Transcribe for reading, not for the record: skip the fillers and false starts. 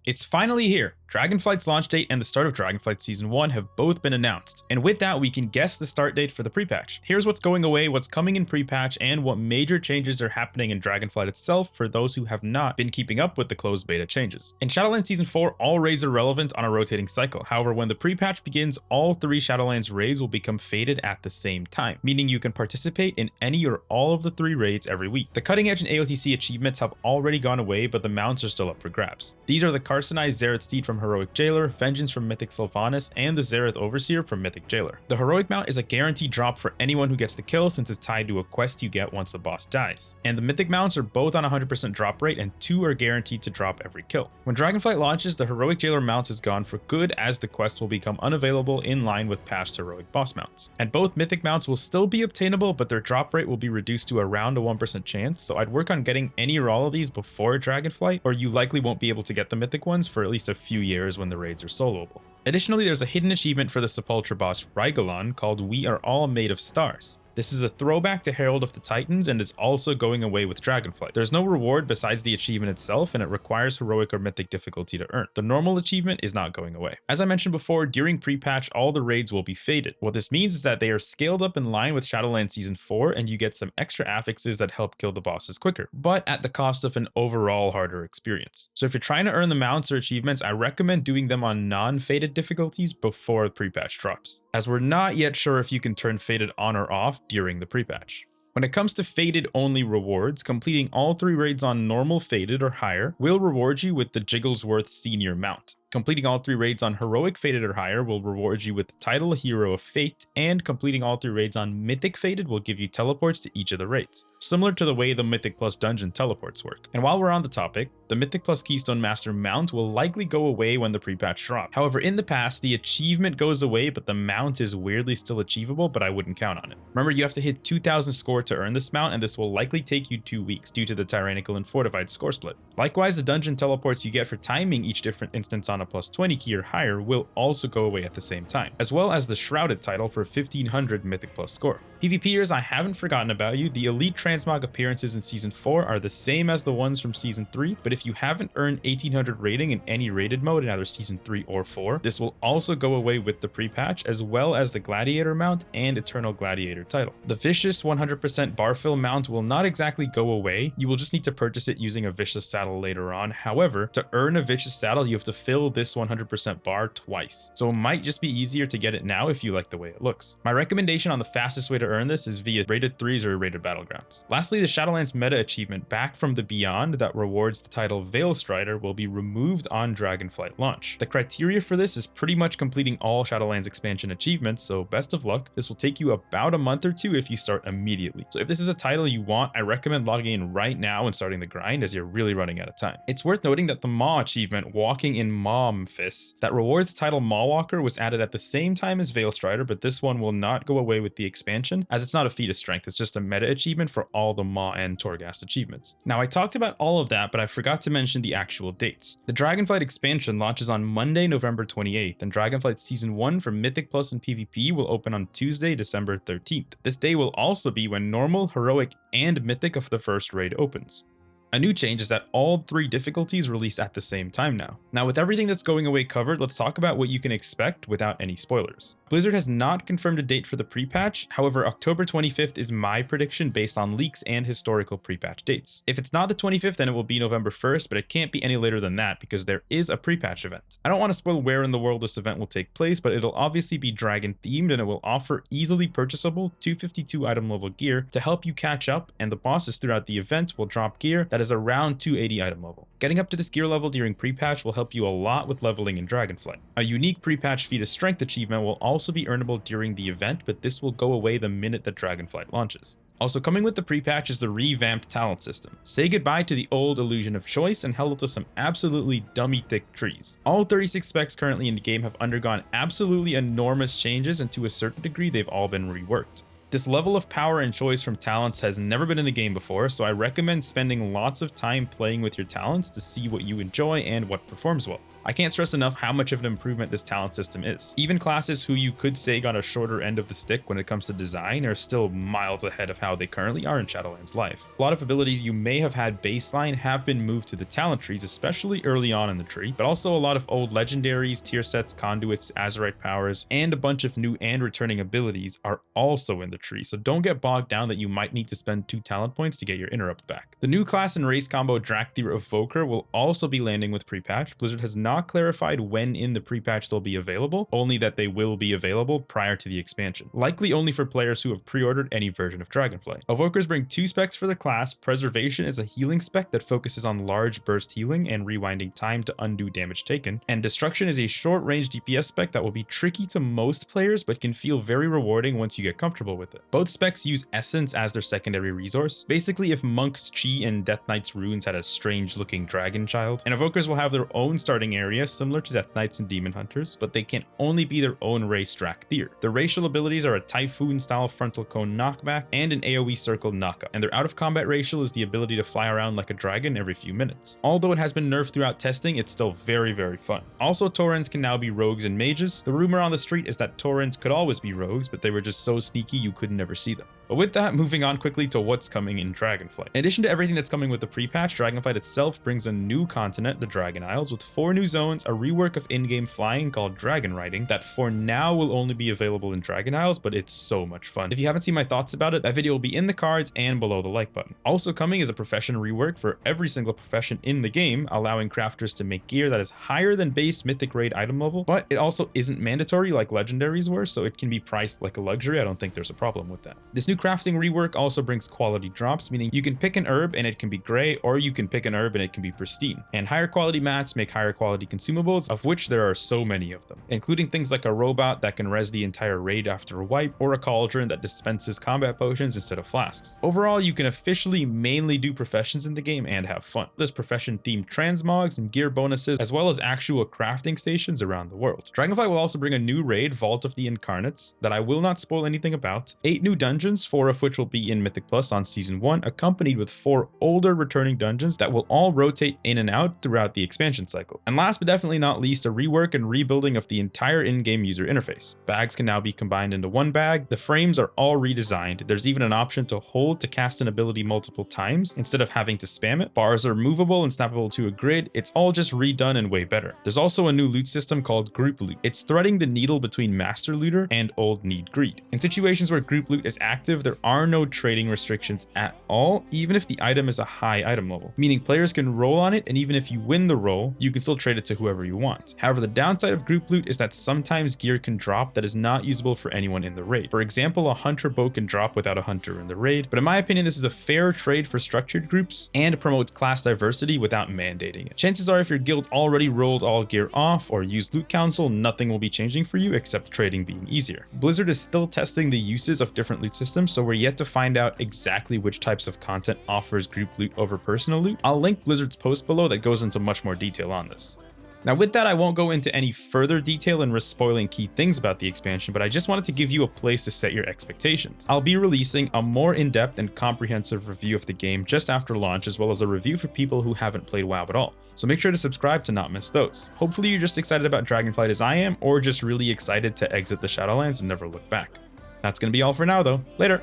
It's finally here! Dragonflight's launch date and the start of Dragonflight Season 1 have both been announced, and with that we can guess the start date for the pre-patch. Here's what's going away, what's coming in pre-patch, and what major changes are happening in Dragonflight itself for those who have not been keeping up with the closed beta changes. In Shadowlands Season 4, all raids are relevant on a rotating cycle. However, when the pre-patch begins, all 3 Shadowlands raids will become faded at the same time, meaning you can participate in any or all of the 3 raids every week. The cutting edge and AOTC achievements have already gone away, but the mounts are still up for grabs. These are the Carsonized Xerath Steed from Heroic Jailer, Vengeance from Mythic Sylvanas, and the Xerath Overseer from Mythic Jailer. The Heroic mount is a guaranteed drop for anyone who gets the kill since it's tied to a quest you get once the boss dies. And the Mythic mounts are both on 100% drop rate and 2 are guaranteed to drop every kill. When Dragonflight launches, the Heroic Jailer mount is gone for good as the quest will become unavailable in line with past Heroic boss mounts. And both Mythic mounts will still be obtainable, but their drop rate will be reduced to around a 1% chance, so I'd work on getting any or all of these before Dragonflight, or you likely won't be able to get the Mythic ones for at least a few years when the raids are soloable. Additionally, there's a hidden achievement for the Sepulchre boss Rygalon called We Are All Made of Stars. This is a throwback to Herald of the Titans and is also going away with Dragonflight. There's no reward besides the achievement itself, and it requires Heroic or Mythic difficulty to earn. The normal achievement is not going away. As I mentioned before, during pre-patch, all the raids will be faded. What this means is that they are scaled up in line with Shadowlands Season 4, and you get some extra affixes that help kill the bosses quicker, but at the cost of an overall harder experience. So if you're trying to earn the mounts or achievements, I recommend doing them on non-faded difficulties before the pre-patch drops, as we're not yet sure if you can turn faded on or off during the pre-patch. When it comes to faded only rewards, completing all 3 raids on normal faded or higher will reward you with the Jigglesworth Senior mount. Completing all 3 raids on Heroic Faded or higher will reward you with the title Hero of Fate, and completing all 3 raids on Mythic Faded will give you teleports to each of the raids, similar to the way the Mythic Plus Dungeon teleports work. And while we're on the topic, the Mythic Plus Keystone Master mount will likely go away when the pre-patch drops. However, in the past, the achievement goes away, but the mount is weirdly still achievable, but I wouldn't count on it. Remember, you have to hit 2000 score to earn this mount, and this will likely take you 2 weeks due to the Tyrannical and Fortified score split. Likewise, the dungeon teleports you get for timing each different instance on a plus 20 key or higher will also go away at the same time, as well as the Shrouded title for 1500 Mythic Plus score. PvPers, I haven't forgotten about you. The Elite Transmog appearances in Season 4 are the same as the ones from Season 3, but if you haven't earned 1800 rating in any rated mode in either Season 3 or 4, this will also go away with the pre-patch, as well as the Gladiator mount and Eternal Gladiator title. The Vicious 100% Barfill mount will not exactly go away, you will just need to purchase it using a Vicious saddle later on. However, to earn a Vicious saddle, you have to fill this 100% bar twice, so it might just be easier to get it now if you like the way it looks. My recommendation on the fastest way to earn this is via rated 3s or rated battlegrounds. Lastly, the Shadowlands meta achievement Back from the Beyond that rewards the title Veil Strider will be removed on Dragonflight launch. The criteria for this is pretty much completing all Shadowlands expansion achievements, so best of luck. This will take you about a month or 2 if you start immediately. So if this is a title you want, I recommend logging in right now and starting the grind, as you're really running out of time. It's worth noting that the Maw achievement, Walking in Maw-Memphis, that rewards the title Maw Walker, was added at the same time as Veil Strider, but this one will not go away with the expansion, as it's not a feat of strength, it's just a meta achievement for all the Maw and Torghast achievements. Now, I talked about all of that, but I forgot to mention the actual dates. The Dragonflight expansion launches on Monday, November 28th, and Dragonflight Season 1 for Mythic Plus and PvP will open on Tuesday, December 13th. This day will also be when normal, heroic, and mythic of the first raid opens. A new change is that all 3 difficulties release at the same time now. Now, with everything that's going away covered, let's talk about what you can expect without any spoilers. Blizzard has not confirmed a date for the pre-patch, however, October 25th is my prediction based on leaks and historical pre-patch dates. If it's not the 25th, then it will be November 1st, but it can't be any later than that because there is a pre-patch event. I don't want to spoil where in the world this event will take place, but it'll obviously be dragon themed and it will offer easily purchasable 252 item level gear to help you catch up, and the bosses throughout the event will drop gear that is around 280 item level. Getting up to this gear level during pre-patch will help you a lot with leveling in Dragonflight. A unique pre-patch Feat of Strength achievement will also be earnable during the event, but this will go away the minute that Dragonflight launches. Also coming with the pre-patch is the revamped talent system. Say goodbye to the old illusion of choice and hello to some absolutely dummy thick trees. All 36 specs currently in the game have undergone absolutely enormous changes, and to a certain degree they've all been reworked. This level of power and choice from talents has never been in the game before, so I recommend spending lots of time playing with your talents to see what you enjoy and what performs well. I can't stress enough how much of an improvement this talent system is. Even classes who you could say got a shorter end of the stick when it comes to design are still miles ahead of how they currently are in Shadowlands Live. A lot of abilities you may have had baseline have been moved to the talent trees, especially early on in the tree, but also a lot of old legendaries, tier sets, conduits, Azurite powers, and a bunch of new and returning abilities are also in the tree, so don't get bogged down that you might need to spend 2 talent points to get your interrupt back. The new class and race combo Drakthir Evoker will also be landing with pre-patch. Blizzard has not clarified when in the pre-patch they'll be available, only that they will be available prior to the expansion, likely only for players who have pre-ordered any version of Dragonflight. Evokers bring 2 specs for the class. Preservation is a healing spec that focuses on large burst healing and rewinding time to undo damage taken, and Destruction is a short-range DPS spec that will be tricky to most players but can feel very rewarding once you get comfortable with it. Both specs use Essence as their secondary resource. Basically, if Monk's Chi and Death Knight's runes had a strange-looking dragon child, and Evokers will have their own starting area similar to Death Knights and Demon Hunters, but they can only be their own race Drakthir. Their racial abilities are a Typhoon-style frontal cone knockback and an AoE circle knockup, and their out-of-combat racial is the ability to fly around like a dragon every few minutes. Although it has been nerfed throughout testing, it's still very, very fun. Also, Taurens can now be rogues and mages. The rumor on the street is that Taurens could always be rogues, but they were just so sneaky you could never see them. But with that, moving on quickly to what's coming in Dragonflight. In addition to everything that's coming with the pre-patch, Dragonflight itself brings a new continent, the Dragon Isles, with 4 new zones, a rework of in-game flying called Dragon Riding that for now will only be available in Dragon Isles, but it's so much fun. If you haven't seen my thoughts about it, that video will be in the cards and below the like button. Also coming is a profession rework for every single profession in the game, allowing crafters to make gear that is higher than base mythic raid item level, but it also isn't mandatory like legendaries were, so it can be priced like a luxury. I don't think there's a problem with that. This new crafting rework also brings quality drops, meaning you can pick an herb and it can be gray, or you can pick an herb and it can be pristine. And higher quality mats make higher quality consumables, of which there are so many of them, including things like a robot that can res the entire raid after a wipe, or a cauldron that dispenses combat potions instead of flasks. Overall, you can officially mainly do professions in the game and have fun. There's profession-themed transmogs and gear bonuses, as well as actual crafting stations around the world. Dragonflight will also bring a new raid, Vault of the Incarnates, that I will not spoil anything about, 8 new dungeons, 4 of which will be in Mythic Plus on Season 1, accompanied with 4 older returning dungeons that will all rotate in and out throughout the expansion cycle. And last but definitely not least, a rework and rebuilding of the entire in-game user interface. Bags can now be combined into one bag, the frames are all redesigned, there's even an option to hold to cast an ability multiple times instead of having to spam it, bars are movable and snappable to a grid, it's all just redone and way better. There's also a new loot system called Group Loot. It's threading the needle between Master Looter and Old Need Greed. In situations where Group Loot is active, there are no trading restrictions at all, even if the item is a high item level, meaning players can roll on it, and even if you win the roll, you can still trade it to whoever you want. However, the downside of Group Loot is that sometimes gear can drop that is not usable for anyone in the raid. For example, a hunter bow can drop without a hunter in the raid, but in my opinion, this is a fair trade for structured groups and promotes class diversity without mandating it. Chances are if your guild already rolled all gear off or used Loot Council, nothing will be changing for you except trading being easier. Blizzard is still testing the uses of different loot systems, so we're yet to find out exactly which types of content offers group loot over personal loot. I'll link Blizzard's post below that goes into much more detail on this. Now with that, I won't go into any further detail and risk spoiling key things about the expansion, but I just wanted to give you a place to set your expectations. I'll be releasing a more in-depth and comprehensive review of the game just after launch, as well as a review for people who haven't played WoW at all. So make sure to subscribe to not miss those. Hopefully you're just excited about Dragonflight as I am, or just really excited to exit the Shadowlands and never look back. That's gonna be all for now though. Later!